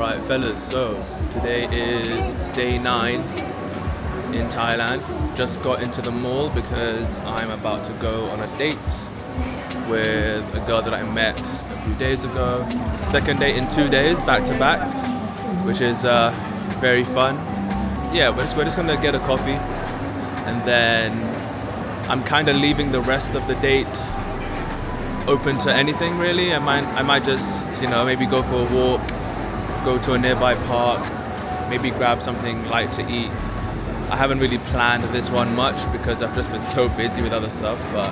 Alright fellas, so today is day 9 in Thailand. Just got into the mall because I'm about to go on a date with a girl that I met a few days ago. Second date in 2 days, back to back, which is very fun. Yeah, we're just gonna get a coffee and then I'm kind of leaving the rest of the date open to anything really. I might just, maybe go for a walk, go to a nearby park, maybe grab something light to eat. I haven't really planned this one much because I've just been so busy with other stuff, but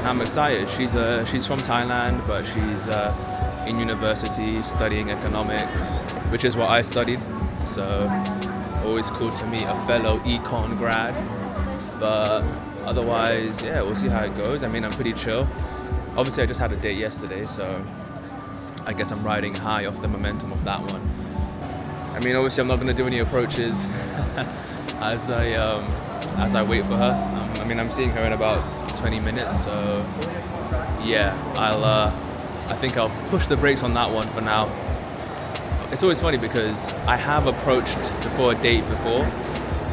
I'm excited. She's from Thailand, but she's in university studying economics, which is what I studied. So always cool to meet a fellow econ grad. But otherwise, yeah, we'll see how it goes. I mean, I'm pretty chill. Obviously, I just had a date yesterday, so I guess I'm riding high off the momentum of that one. I mean, obviously, I'm not going to do any approaches as I wait for her. I'm seeing her in about 20 minutes, so yeah, I think I'll push the brakes on that one for now. It's always funny because I have approached before a date before,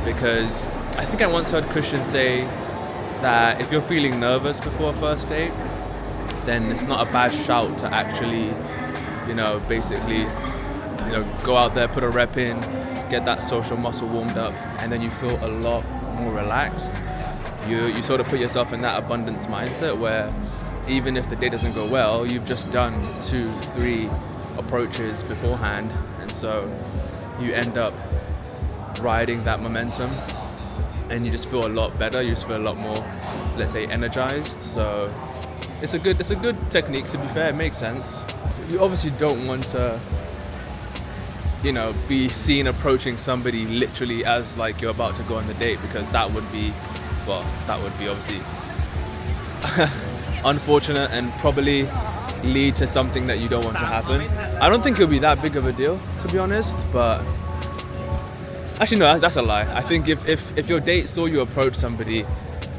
because I think I once heard Christians say that if you're feeling nervous before a first date, then it's not a bad shout to actually, basically, go out there, put a rep in, get that social muscle warmed up, and then you feel a lot more relaxed. You sort of put yourself in that abundance mindset where even if the date doesn't go well, you've just done 2-3 approaches beforehand, and so you end up riding that momentum and you just feel a lot better. You just feel a lot more, let's say, energized. So it's a good technique, to be fair. It makes sense. You obviously don't want to be seen approaching somebody literally as like you're about to go on the date, because that would be obviously unfortunate and probably lead to something that you don't want to happen. I don't think it'll be that big of a deal, to be honest, but actually no, that's a lie. I think if your date saw you approach somebody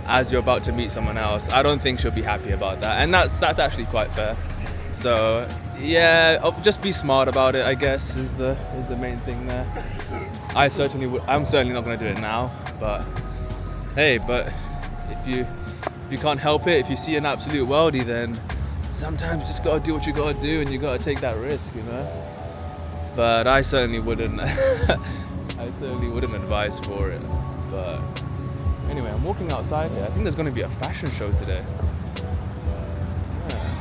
as you're about to meet someone else, I don't think she'll be happy about that, and that's actually quite fair. So yeah, just be smart about it, I guess, is the main thing there. I'm certainly not going to do it now, but hey, but if you can't help it, if you see an absolute worldie, then sometimes you just got to do what you got to do, and you got to take that risk, But I certainly wouldn't. I certainly wouldn't advise for it. But anyway, I'm walking outside here. I think there's going to be a fashion show today. Yeah.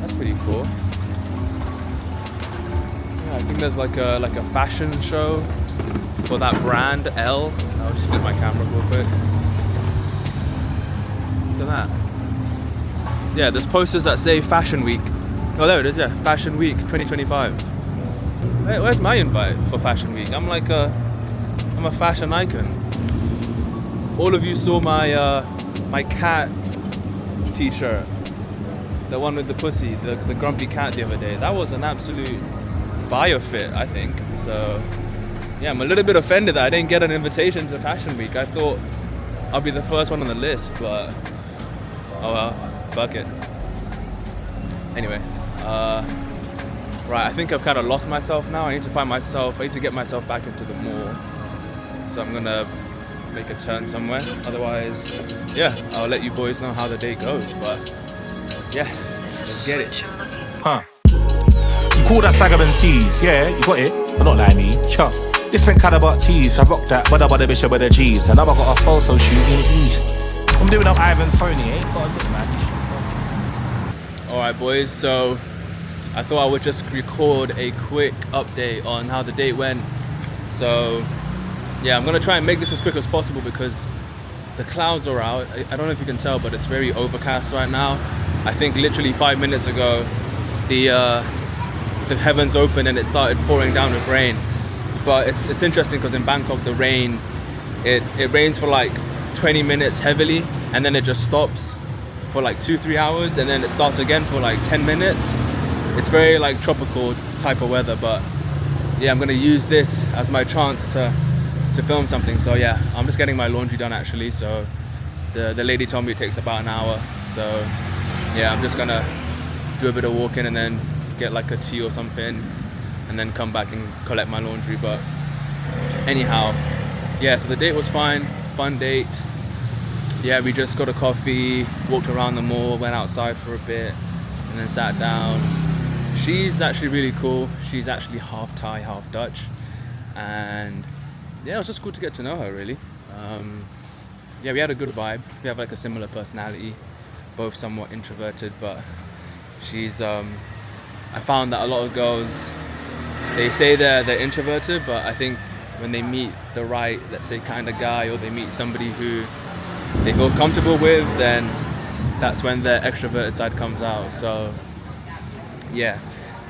That's pretty cool. Yeah, I think there's like a fashion show for that brand, L. I'll just flip my camera real quick. Look at that. Yeah, there's posters that say Fashion Week. Oh, there it is, yeah. Fashion Week 2025. Where's my invite for Fashion Week? I'm a fashion icon. All of you saw my cat t-shirt. The one with the pussy, the grumpy cat the other day. That was an absolute fire fit, I think. So yeah, I'm a little bit offended that I didn't get an invitation to Fashion Week. I thought I'll be the first one on the list, but oh well, fuck it. Anyway, right, I think I've kind of lost myself now. I need to get myself back into the mall. So I'm gonna make a turn somewhere. Otherwise, yeah, I'll let you boys know how the day goes. But yeah, let's get it. Huh. You call that Sagaban's tees, yeah, you got it, but not like me, chuck. Different caliber tees, I rock that, but bishop with the G's. And now I got a photo shoot in the east. I'm doing up Ivan's phony, eh? Alright boys, so I thought I would just record a quick update on how the date went. So yeah, I'm gonna try and make this as quick as possible because the clouds are out. I don't know if you can tell, but it's very overcast right now. I think literally 5 minutes ago the heavens opened and it started pouring down with rain. But it's interesting because in Bangkok the rain, it rains for like 20 minutes heavily and then it just stops for like 2-3 hours and then it starts again for like 10 minutes. It's very like tropical type of weather, but yeah, I'm gonna use this as my chance to film something. So yeah, I'm just getting my laundry done actually. So the lady told me it takes about an hour. So yeah, I'm just gonna do a bit of walking and then get like a tea or something, and then come back and collect my laundry. But anyhow, yeah, so the date was fun date. Yeah, we just got a coffee, walked around the mall, went outside for a bit, and then sat down. She's actually really cool. She's actually half Thai, half Dutch, and yeah, it was just cool to get to know her, really. Yeah, we had a good vibe. We have like a similar personality, both somewhat introverted, but she's I found that a lot of girls, they say they're introverted, but I think when they meet the right, let's say, kind of guy, or they meet somebody who they feel comfortable with, then that's when their extroverted side comes out. So yeah,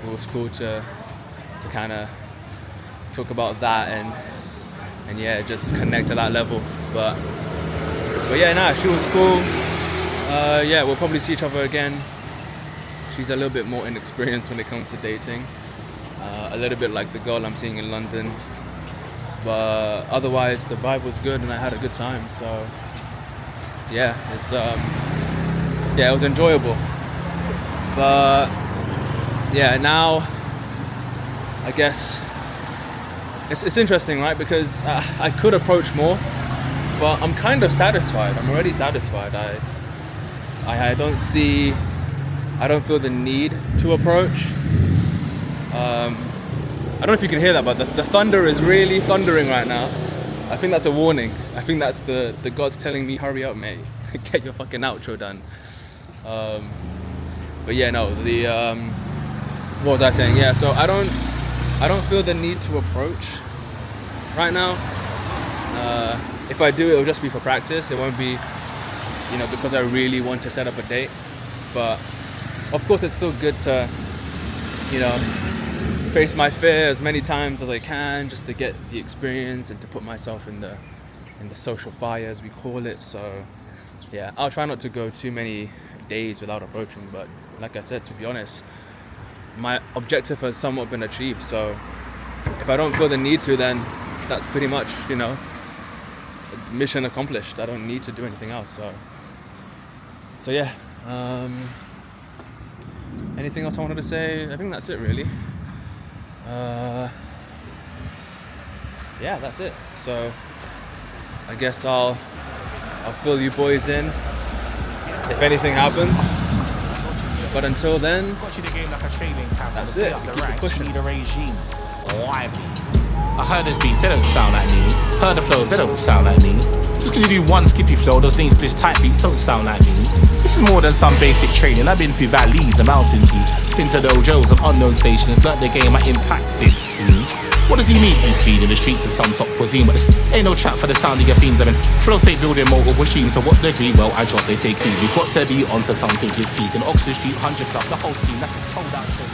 it was cool to kind of talk about that and yeah, just connect to that level. But yeah, nah, she was cool. Yeah, we'll probably see each other again. She's a little bit more inexperienced when it comes to dating. A little bit like the girl I'm seeing in London. But otherwise, the vibe was good and I had a good time. So yeah, it's yeah, it was enjoyable. But yeah, now I guess it's interesting, right? Because I could approach more, but I'm kind of satisfied. I'm already satisfied. I don't feel the need to approach. I don't know if you can hear that, but the thunder is really thundering right now. I think that's a warning. I think that's the gods telling me, hurry up, mate, get your fucking outro done. But yeah, no, what was I saying? Yeah, so I don't feel the need to approach right now. If I do, it'll just be for practice. It won't be, because I really want to set up a date. But of course, it's still good to, face my fear as many times as I can, just to get the experience and to put myself in the social fire, as we call it. So yeah, I'll try not to go too many days without approaching. But like I said, to be honest, my objective has somewhat been achieved. So if I don't feel the need to, then that's pretty much, mission accomplished. I don't need to do anything else. So yeah. Anything else I wanted to say? I think that's it, really. Yeah, that's it. So I guess I'll fill you boys in if anything happens. But until then, that's it. Keep it pushing. I heard those beats, they don't sound like me. Heard the flows, they don't sound like me. Just cause you do one skippy flow, those names bliss type beats don't sound like me. This is more than some basic training. I've been through valleys and mountain peaks, been to dojos and unknown stations, learnt the game, I impact this scene. What does he mean? He's feeding the streets of some top cuisine, but this ain't no trap for the sound of your fiends. I mean, flow state building multiple streams, so what degree? Well, I drop, they take heed. We've got to be onto something, you're speaking. Oxford Street, 100 Club, the whole team, that's a sold out show.